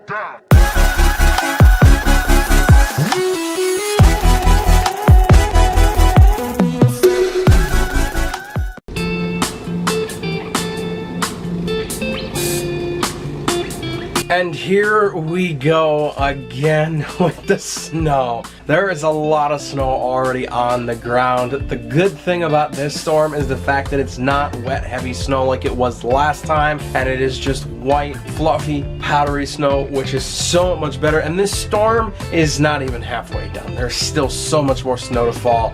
down. And here we go again with the snow. There is a lot of snow already on the ground. The good thing about this storm is the fact that it's not wet, heavy snow like it was last time, and it is just white, fluffy, powdery snow, which is so much better. And this storm is not even halfway done. There's still so much more snow to fall.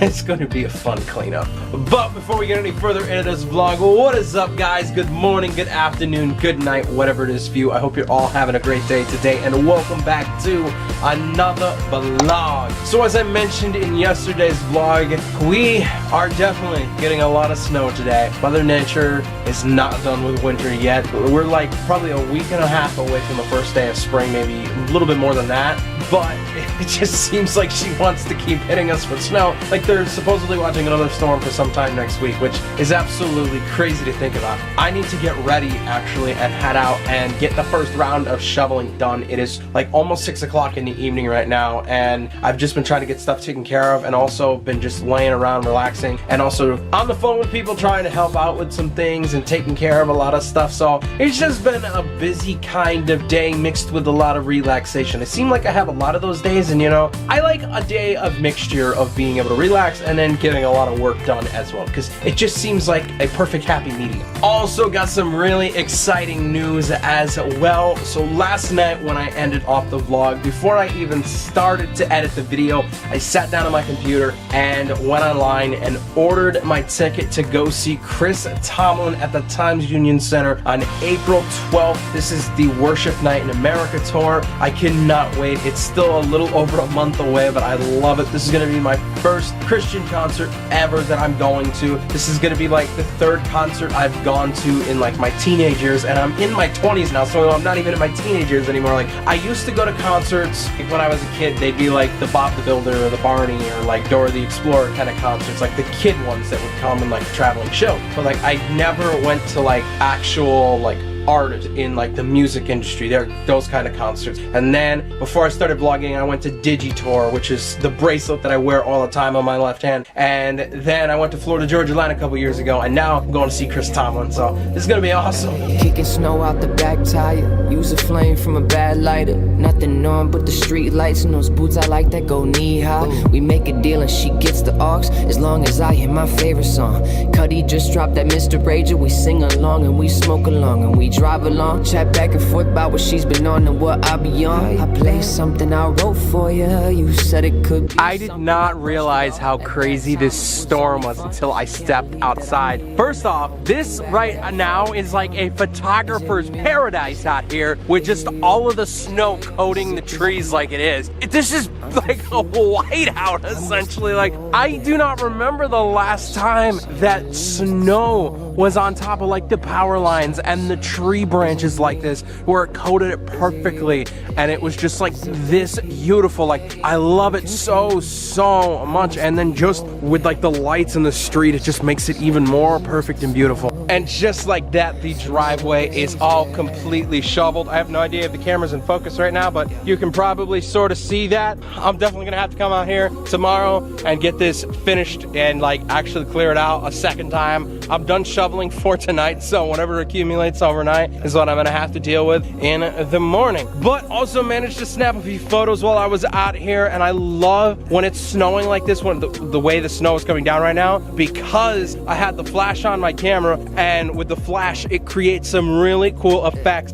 It's going to be a fun cleanup. But before we get any further into this vlog, what is up, guys? Good morning, good afternoon, good night, whatever it is for you. I hope you're all having a great day today, and welcome back to another vlog. So as I mentioned in yesterday's vlog, we are definitely getting a lot of snow today. Mother Nature is not done with winter yet. We're like probably a week and a half away from the first day of spring, maybe a little bit more than that. But it just seems like she wants to keep hitting us with snow. Like they're supposedly watching another storm for some time next week, which is absolutely crazy to think about. I need to get ready actually and head out and get the first round of shoveling done. It is like almost 6 o'clock in the evening right now, and I've just been trying to get stuff taken care of, and also been just laying around relaxing, and also on the phone with people trying to help out with some things and taking care of a lot of stuff. So it's just been a busy kind of day mixed with a lot of relaxation. It seemed like I have a lot of those days, and you know, I like a day of mixture of being able to relax and then getting a lot of work done as well, because it just seems like a perfect happy medium. Also got some really exciting news as well. So last night when I ended off the vlog, before I even started to edit the video, I sat down on my computer and went online and ordered my ticket to go see Chris Tomlin at the Times Union Center on April 12th. This is the Worship Night in America tour. I cannot wait. It's still a little over a month away, but I love it. This is going to be my first Christian concert ever that I'm going to. This is going to be like the third concert I've gone to in like my teenage years, and I'm in my 20s now, so I'm not even in my teenage years anymore. Like I used to go to concerts when I was a kid. They'd be like the Bob the Builder or the Barney or like Dora the Explorer kind of concerts, like the kid ones that would come in like a traveling show. But like I never went to like actual like art in like the music industry, those kind of concerts. And then before I started vlogging, I went to Digitour, which is the bracelet that I wear all the time on my left hand. And then I went to Florida Georgia Line a couple years ago, and now I'm going to see Chris Tomlin. So this is gonna be awesome. Kicking snow out the back tire, use a flame from a bad lighter. Nothing on but the street lights and those boots I like that go knee high. We make a deal and she gets the aux as long as I hear my favorite song. Cuddy just dropped that Mr. Rager. We sing along and we smoke along and we drive along, chat back and forth about what she's been on and what I be on. I play something I wrote for you. You said it could be. I did not realize how crazy this storm was until I stepped outside. First off, this right now is like a photographer's paradise out here with just all of the snow coating the trees like it is. This is like a whiteout essentially. Like I do not remember the last time that snow was on top of like the power lines and the tree branches like this, where it coated it perfectly and it was just like this beautiful. Like I love it so much, and then just with like the lights in the street, it just makes it even more perfect and beautiful. And just like that, the driveway is all completely shoveled. I have no idea if the camera's in focus right now, but you can probably sort of see that. I'm definitely gonna have to come out here tomorrow and get this finished and like actually clear it out a second time. I'm done shoveling for tonight, so whatever accumulates overnight is what I'm gonna have to deal with in the morning. But also managed to snap a few photos while I was out here, and I love when it's snowing like this, when the way the snow is coming down right now, because I had the flash on my camera, and with the flash it creates some really cool effects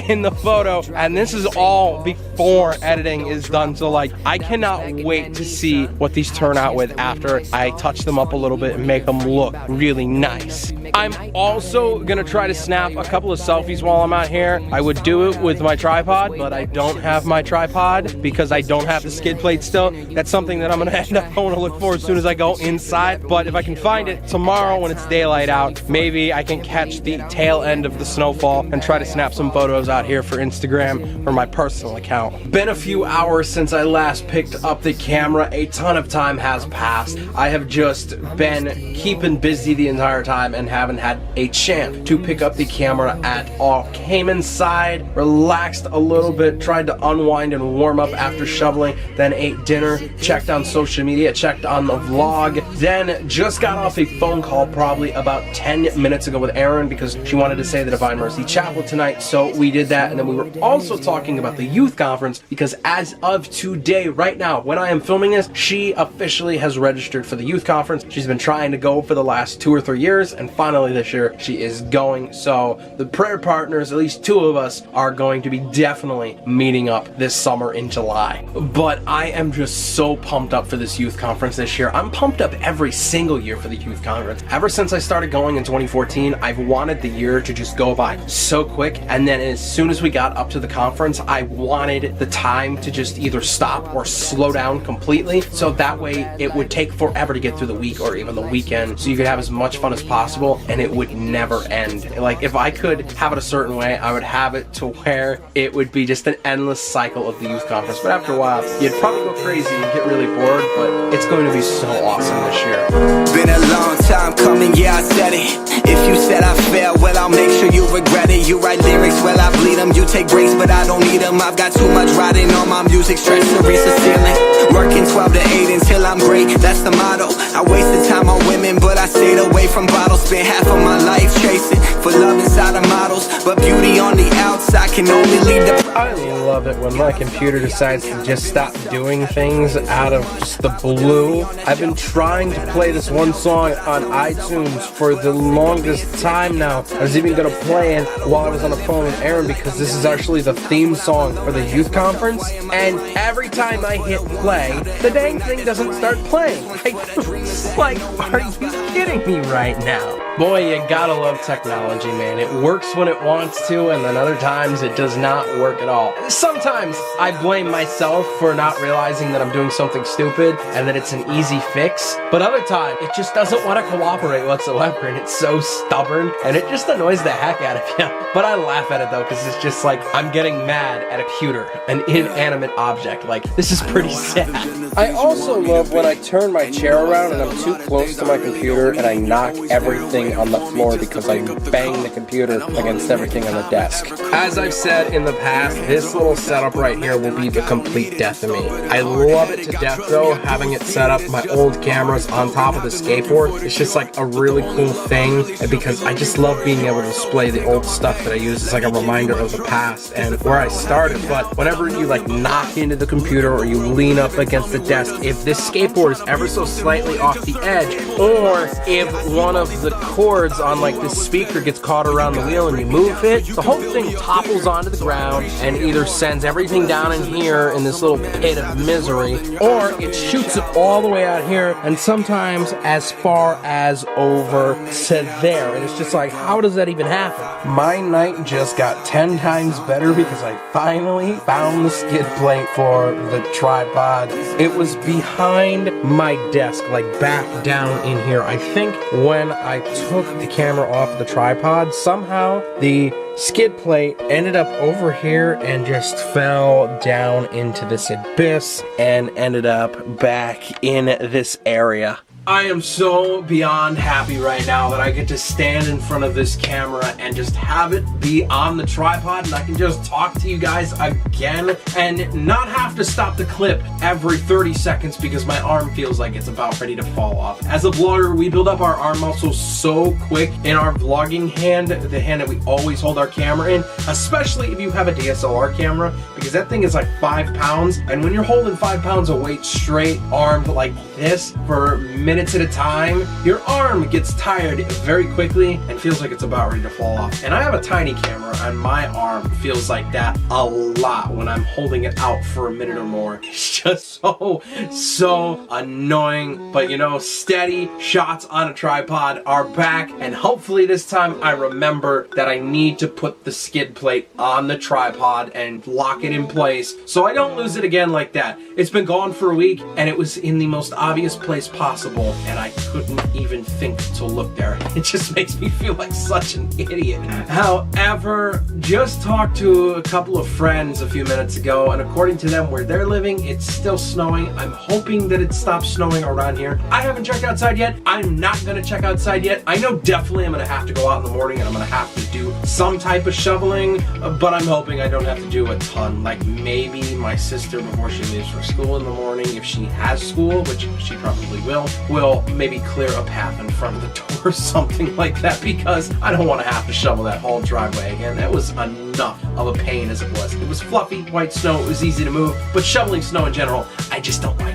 in the photo. And this is all before editing is done, so like I cannot wait to see what these turn out with after I touch them up a little bit and make them look really nice. I'm also gonna try to snap a couple of selfies while I'm out here. I would do it with my tripod, but I don't have my tripod because I don't have the skid plate still. That's something that I'm gonna end up going to look for as soon as I go inside. But if I can find it tomorrow when it's daylight out, maybe I can catch the tail end of the snowfall and try to snap some photos out here for Instagram or my personal account. Been a few hours since I last picked up the camera. A ton of time has passed. I have just been keeping busy the entire entire time and haven't had a chance to pick up the camera at all. Came inside, relaxed a little bit, tried to unwind and warm up after shoveling, then ate dinner, checked on social media, checked on the vlog, then just got off a phone call probably about 10 minutes ago with Erin because she wanted to say the Divine Mercy Chapel tonight, so we did that. And then we were also talking about the youth conference because as of today, right now, when I am filming this, she officially has registered for the youth conference. She's been trying to go for the last 2 or 3 years, and finally this year she is going. So the prayer partners, at least 2 of us, are going to be definitely meeting up this summer in July. But I am just so pumped up for this youth conference this year. I'm pumped up every single year for the youth conference. Ever since I started going in 2014, I've wanted the year to just go by so quick, and then as soon as we got up to the conference, I wanted the time to just either stop or slow down completely, so that way it would take forever to get through the week or even the weekend, so you could have as much fun as possible and it would never end. Like, if I could have it a certain way, I would have it to where it would be just an endless cycle of the youth conference. But after a while, you'd probably go crazy and get really bored, but it's going to be so awesome this year. Been a long time coming, yeah, I said it. If you said I failed, well, I'll make sure you regret it. You write lyrics, well, I bleed them. You take breaks, but I don't need them. I've got too much riding on my music, stretch to reach the ceiling. Working 12 to 8 until I'm great, that's the motto. I wasted time on women, but I stayed away from bottles. Spent half of my life chasing for love inside of models, but beauty on the outside can only lead the... I love it when my computer decides to just stop doing things out of just the blue. I've been trying to play this one song on iTunes for the longest time now. I was even going to play it while I was on the phone with Erin because this is actually the theme song for the youth conference, and every time I hit play, the dang thing doesn't start playing. It's like, are you kidding me right now? Boy, you gotta love technology, man. It works when it wants to, and then other times it does not work at all. Sometimes I blame myself for not realizing that I'm doing something stupid and that it's an easy fix, but other times it just doesn't want to cooperate whatsoever, and it's so stubborn, and it just annoys the heck out of you. But I laugh at it though, because it's just like I'm getting mad at a computer, an inanimate object. Like, this is pretty sad. I also love when I turn my chair around and I'm too close to my computer and I knock everything on the floor because I bang the computer against everything on the desk. As I've said in the past, this little setup right here will be the complete death of me. I love it to death though, having it set up, my old cameras on top of the skateboard. It's just like a really cool thing because I just love being able to display the old stuff that I use as like a reminder of the past and where I started. But whenever you like knock into the computer or you lean up against the desk, if this skateboard is ever so slightly off the edge, or if one of the cords on like this speaker gets caught around the wheel and you move it, the whole thing topples onto the ground and either sends everything down in here in this little pit of misery, or it shoots it all the way out here and sometimes as far as over to there. And it's just like, how does that even happen? My night just got 10 times better because I finally found the skid plate for the tripod. It was behind my desk, like back down in here. I think when I took the camera off the tripod, somehow the skid plate ended up over here and just fell down into this abyss and ended up back in this area. I am so beyond happy right now that I get to stand in front of this camera and just have it be on the tripod and I can just talk to you guys again and not have to stop the clip every 30 seconds because my arm feels like it's about ready to fall off. As a vlogger, we build up our arm muscles so quick in our vlogging hand, the hand that we always hold our camera in, especially if you have a DSLR camera, because that thing is like 5 pounds, and when you're holding 5 pounds of weight straight armed like this for minutes at a time, your arm gets tired very quickly and feels like it's about ready to fall off. And I have a tiny camera and my arm feels like that a lot when I'm holding it out for a minute or more. It's just so annoying. But you know, steady shots on a tripod are back, and hopefully this time I remember that I need to put the skid plate on the tripod and lock it in place so I don't lose it again like that. It's been gone for a week and it was in the most obvious place possible. shovel, and I couldn't even think to look there. It just makes me feel like such an idiot. However, just talked to a couple of friends a few minutes ago, and according to them, where they're living, it's still snowing. I'm hoping that it stops snowing around here. I haven't checked outside yet. I'm not gonna check outside yet. I know definitely I'm gonna have to go out in the morning and I'm gonna have to do some type of shoveling, but I'm hoping I don't have to do a ton. Like maybe my sister, before she leaves for school in the morning, if she has school, which she probably will maybe clear a path in front of the door or something like that, because I don't want to have to shovel that whole driveway again. That was enough of a pain as it was. It was fluffy, white snow, it was easy to move, but shoveling snow in general, I just don't like.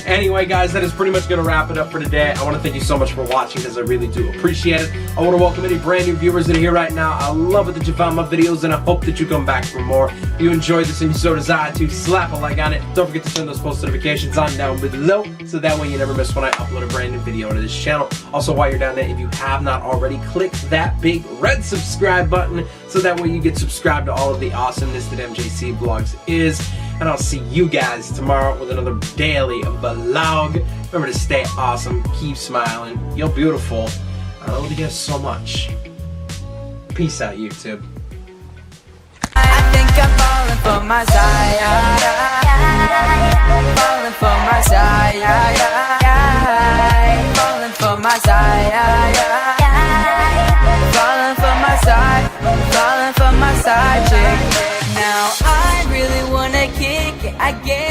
Anyway, guys, that is pretty much going to wrap it up for today. I want to thank you so much for watching, because I really do appreciate it. I want to welcome any brand new viewers that are here right now. I love it that you found my videos, and I hope that you come back for more. If you enjoyed this and so desire to, slap a like on it. Don't forget to turn those post notifications on down below, so that way you never miss when I upload a brand new video to this channel. Also, while you're down there, if you have not already, click that big red subscribe button, so that way you get subscribed to all of the awesomeness that MJC Vlogs is. And I'll see you guys tomorrow with another daily vlog. Remember to stay awesome, keep smiling, you're beautiful. I love you guys so much. Peace out, YouTube. I think I'm falling for my side. Falling for my side. Falling for my side. Falling for my side. Falling for my side chick. Now I really wanna kick it. I get